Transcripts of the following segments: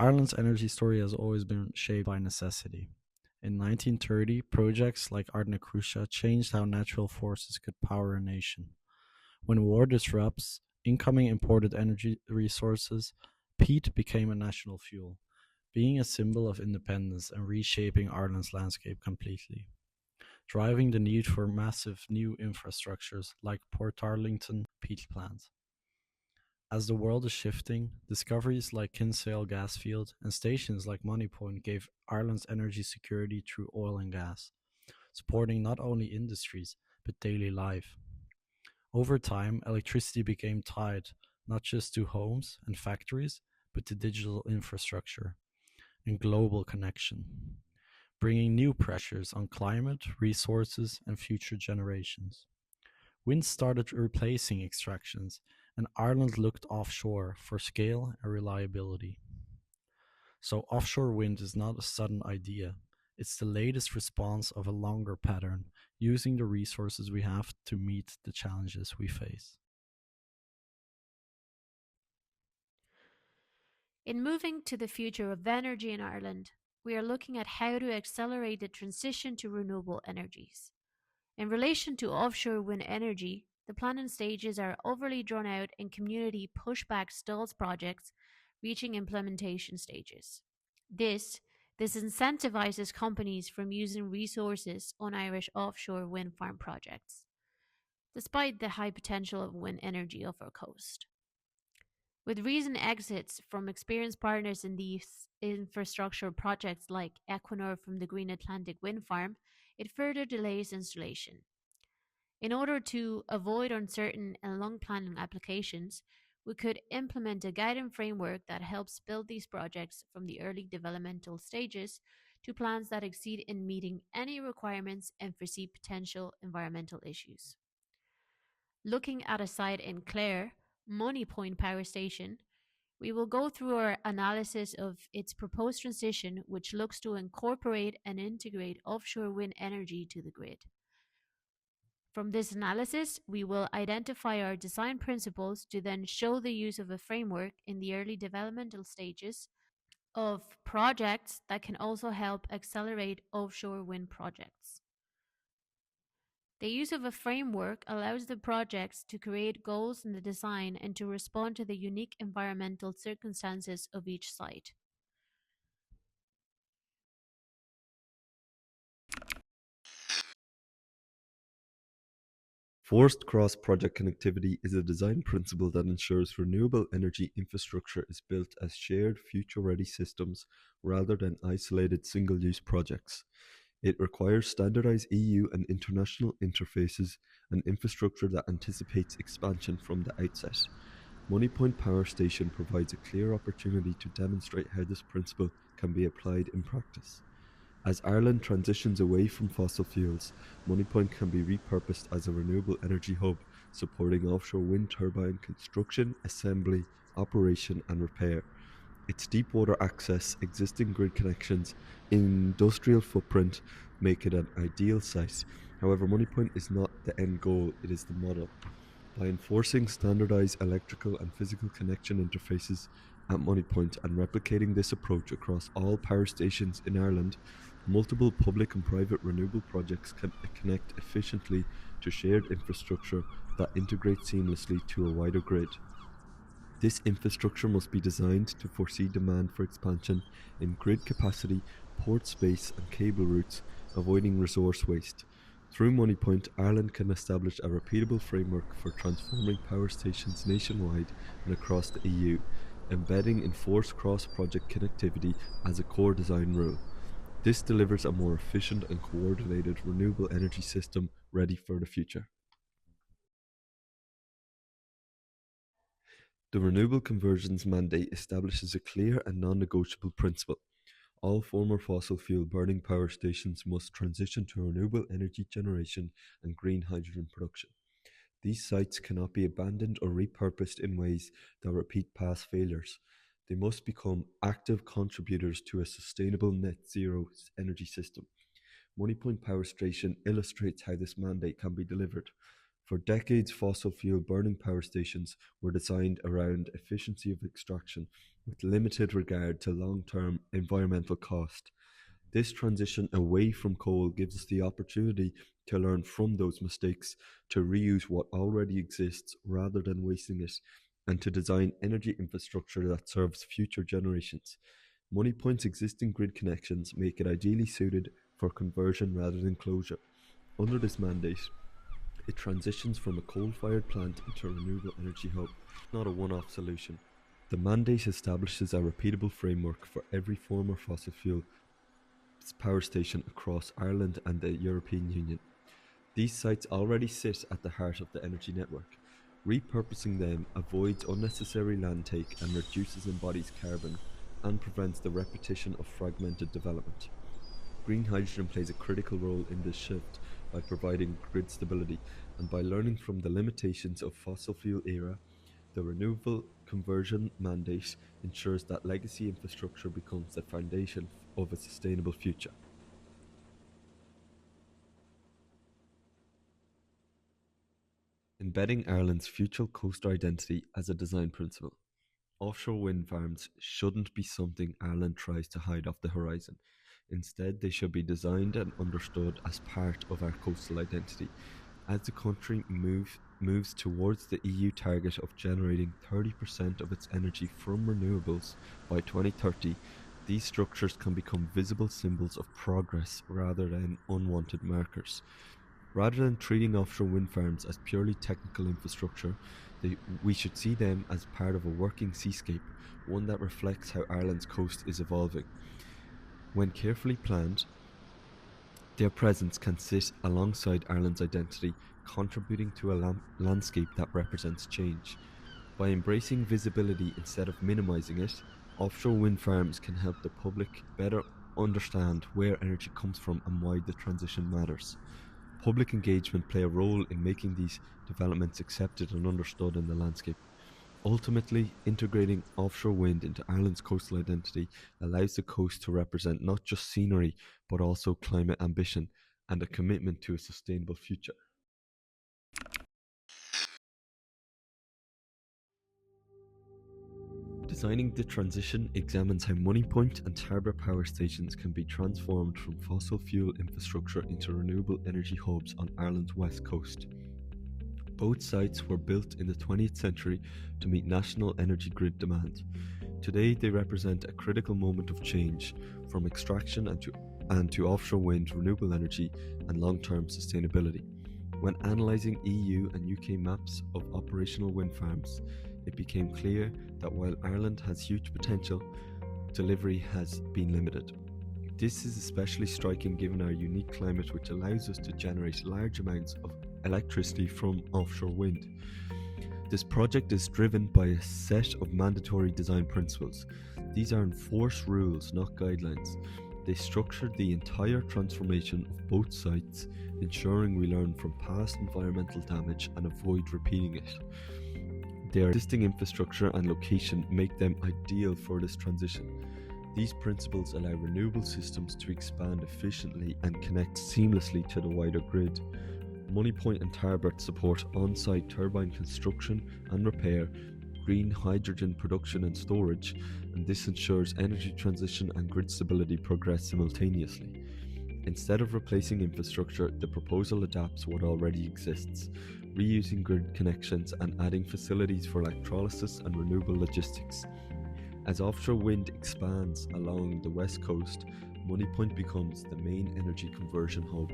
Ireland's energy story has always been shaped by necessity. In 1930, projects like Ardnacrusha changed how natural forces could power a nation. When war disrupts incoming imported energy resources, peat became a national fuel, being a symbol of independence and reshaping Ireland's landscape completely, driving the need for massive new infrastructures like Portarlington peat plant. As the world is shifting, discoveries like Kinsale gas field and stations like Moneypoint gave Ireland's energy security through oil and gas, supporting not only industries but daily life. Over time, electricity became tied not just to homes and factories, but to digital infrastructure and global connection, bringing new pressures on climate, resources, and future generations. Wind started replacing extractions, and Ireland looked offshore for scale and reliability. So, offshore wind is not a sudden idea, it's the latest response of a longer pattern, using the resources we have to meet the challenges we face. In moving to the future of energy in Ireland, we are looking at how to accelerate the transition to renewable energies. In relation to offshore wind energy, the planning stages are overly drawn out and community pushback stalls projects reaching implementation stages. This disincentivizes companies from using resources on Irish offshore wind farm projects, despite the high potential of wind energy off our coast. With recent exits from experienced partners in these infrastructure projects like Equinor from the Green Atlantic Wind Farm, it further delays installation. In order to avoid uncertain and long planning applications, we could implement a guiding framework that helps build these projects from the early developmental stages to plans that exceed in meeting any requirements and foresee potential environmental issues. Looking at a site in Clare, Money Point Power Station, we will go through our analysis of its proposed transition, which looks to incorporate and integrate offshore wind energy to the grid. From this analysis, we will identify our design principles to then show the use of a framework in the early developmental stages of projects that can also help accelerate offshore wind projects. The use of a framework allows the projects to create goals in the design and to respond to the unique environmental circumstances of each site. Forced cross-project connectivity is a design principle that ensures renewable energy infrastructure is built as shared future-ready systems rather than isolated single-use projects. It requires standardized EU and international interfaces and infrastructure that anticipates expansion from the outset. Moneypoint Power Station provides a clear opportunity to demonstrate how this principle can be applied in practice. As Ireland transitions away from fossil fuels, Moneypoint can be repurposed as a renewable energy hub, supporting offshore wind turbine construction, assembly, operation, and repair. Its deep water access, existing grid connections, industrial footprint make it an ideal site. However, Moneypoint is not the end goal, it is the model. By enforcing standardized electrical and physical connection interfaces at Moneypoint and replicating this approach across all power stations in Ireland, multiple public and private renewable projects can connect efficiently to shared infrastructure that integrates seamlessly to a wider grid. This infrastructure must be designed to foresee demand for expansion in grid capacity, port space, and cable routes, avoiding resource waste. Through Moneypoint, Ireland can establish a repeatable framework for transforming power stations nationwide and across the EU, embedding enforced cross-project connectivity as a core design rule. This delivers a more efficient and coordinated renewable energy system ready for the future. The Renewable Conversions Mandate establishes a clear and non-negotiable principle. All former fossil fuel burning power stations must transition to renewable energy generation and green hydrogen production. These sites cannot be abandoned or repurposed in ways that repeat past failures. They must become active contributors to a sustainable net zero energy system. Moneypoint Power Station illustrates how this mandate can be delivered. For decades, fossil fuel burning power stations were designed around efficiency of extraction with limited regard to long term environmental cost. This transition away from coal gives us the opportunity to learn from those mistakes, to reuse what already exists rather than wasting it, and to design energy infrastructure that serves future generations. Moneypoint's existing grid connections make it ideally suited for conversion rather than closure. Under this mandate, it transitions from a coal fired plant into a renewable energy hub, not a one off solution. The mandate establishes a repeatable framework for every former fossil fuel power station across Ireland and the European Union. These sites already sit at the heart of the energy network. Repurposing them avoids unnecessary land take and reduces embodied carbon and prevents the repetition of fragmented development. Green hydrogen plays a critical role in this shift by providing grid stability, and by learning from the limitations of fossil fuel era, the renewable conversion mandate ensures that legacy infrastructure becomes the foundation of a sustainable future. Embedding Ireland's future coastal identity as a design principle. Offshore wind farms shouldn't be something Ireland tries to hide off the horizon. Instead, they should be designed and understood as part of our coastal identity. As the country moves towards the EU target of generating 30% of its energy from renewables by 2030, these structures can become visible symbols of progress rather than unwanted markers. Rather than treating offshore wind farms as purely technical infrastructure, we should see them as part of a working seascape, one that reflects how Ireland's coast is evolving. When carefully planned, their presence can sit alongside Ireland's identity, contributing to a landscape that represents change. By embracing visibility instead of minimising it, offshore wind farms can help the public better understand where energy comes from and why the transition matters. Public engagement play a role in making these developments accepted and understood in the landscape. Ultimately, integrating offshore wind into Ireland's coastal identity allows the coast to represent not just scenery, but also climate ambition and a commitment to a sustainable future. Designing the Transition examines how Moneypoint and Tarbert power stations can be transformed from fossil fuel infrastructure into renewable energy hubs on Ireland's west coast. Both sites were built in the 20th century to meet national energy grid demand. Today, they represent a critical moment of change, from extraction and to offshore wind, renewable energy, and long-term sustainability. When analysing EU and UK maps of operational wind farms, it became clear that while Ireland has huge potential, delivery has been limited. This is especially striking given our unique climate, which allows us to generate large amounts of electricity from offshore wind. This project is driven by a set of mandatory design principles. These are enforced rules, not guidelines. They structure the entire transformation of both sites, ensuring we learn from past environmental damage and avoid repeating it. Their existing infrastructure and location make them ideal for this transition. These principles allow renewable systems to expand efficiently and connect seamlessly to the wider grid. Moneypoint and Tarbert support on-site turbine construction and repair, green hydrogen production and storage, and this ensures energy transition and grid stability progress simultaneously. Instead of replacing infrastructure, the proposal adapts what already exists, reusing grid connections and adding facilities for electrolysis and renewable logistics. As offshore wind expands along the west coast, Moneypoint becomes the main energy conversion hub,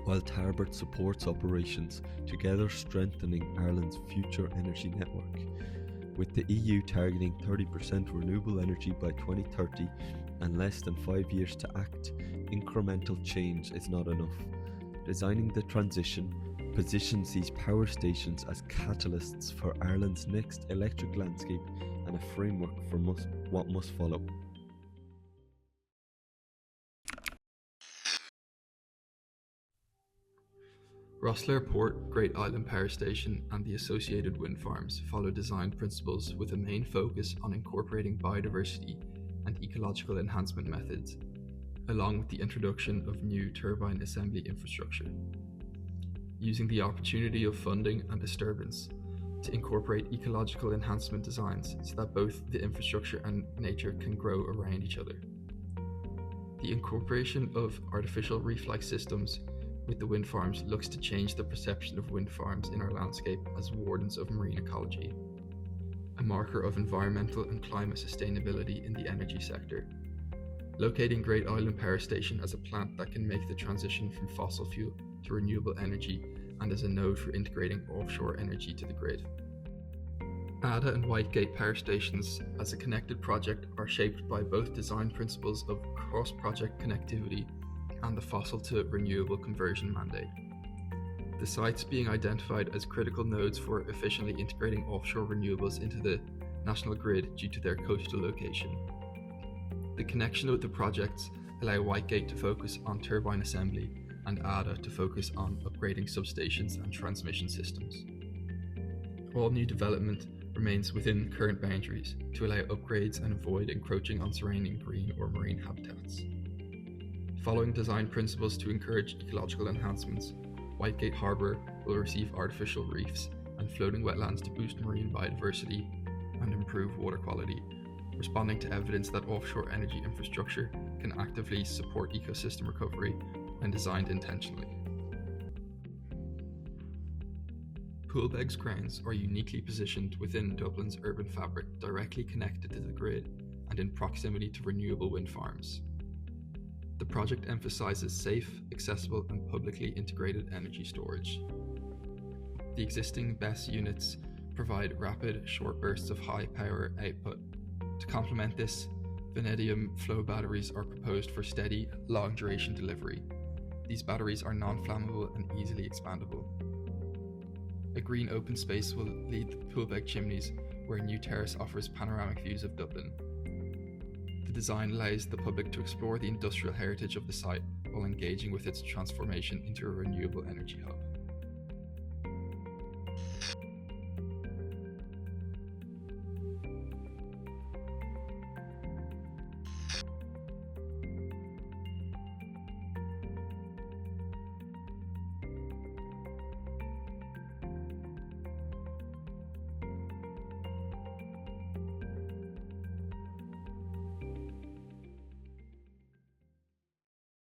while Tarbert supports operations, together strengthening Ireland's future energy network. With the EU targeting 30% renewable energy by 2030 and less than 5 years to act, incremental change is not enough. Designing the transition positions these power stations as catalysts for Ireland's next electric landscape and a framework for what must follow. Rosslare Port, Great Island Power Station and the associated wind farms follow design principles with a main focus on incorporating biodiversity and ecological enhancement methods, along with the introduction of new turbine assembly infrastructure. using the opportunity of funding and disturbance to incorporate ecological enhancement designs so that both the infrastructure and nature can grow around each other. The incorporation of artificial reef-like systems with the wind farms looks to change the perception of wind farms in our landscape as wardens of marine ecology, a marker of environmental and climate sustainability in the energy sector. Locating Great Island Power Station as a plant that can make the transition from fossil fuel to renewable energy and as a node for integrating offshore energy to the grid. Ada and Whitegate power stations as a connected project are shaped by both design principles of cross-project connectivity and the fossil to renewable conversion mandate. The sites being identified as critical nodes for efficiently integrating offshore renewables into the national grid due to their coastal location. The connection with the projects allow Whitegate to focus on turbine assembly and Ada to focus on upgrading substations and transmission systems. All new development remains within current boundaries to allow upgrades and avoid encroaching on surrounding green or marine habitats. Following design principles to encourage ecological enhancements, Whitegate Harbour will receive artificial reefs and floating wetlands to boost marine biodiversity and improve water quality, responding to evidence that offshore energy infrastructure can actively support ecosystem recovery when designed intentionally. Poolbeg's grounds are uniquely positioned within Dublin's urban fabric, directly connected to the grid and in proximity to renewable wind farms. The project emphasises safe, accessible and publicly integrated energy storage. The existing BESS units provide rapid, short bursts of high power output. To complement this, vanadium flow batteries are proposed for steady, long duration delivery. These batteries are non-flammable and easily expandable. A green open space will lead the Poolbeg chimneys, where a new terrace offers panoramic views of Dublin. The design allows the public to explore the industrial heritage of the site while engaging with its transformation into a renewable energy hub.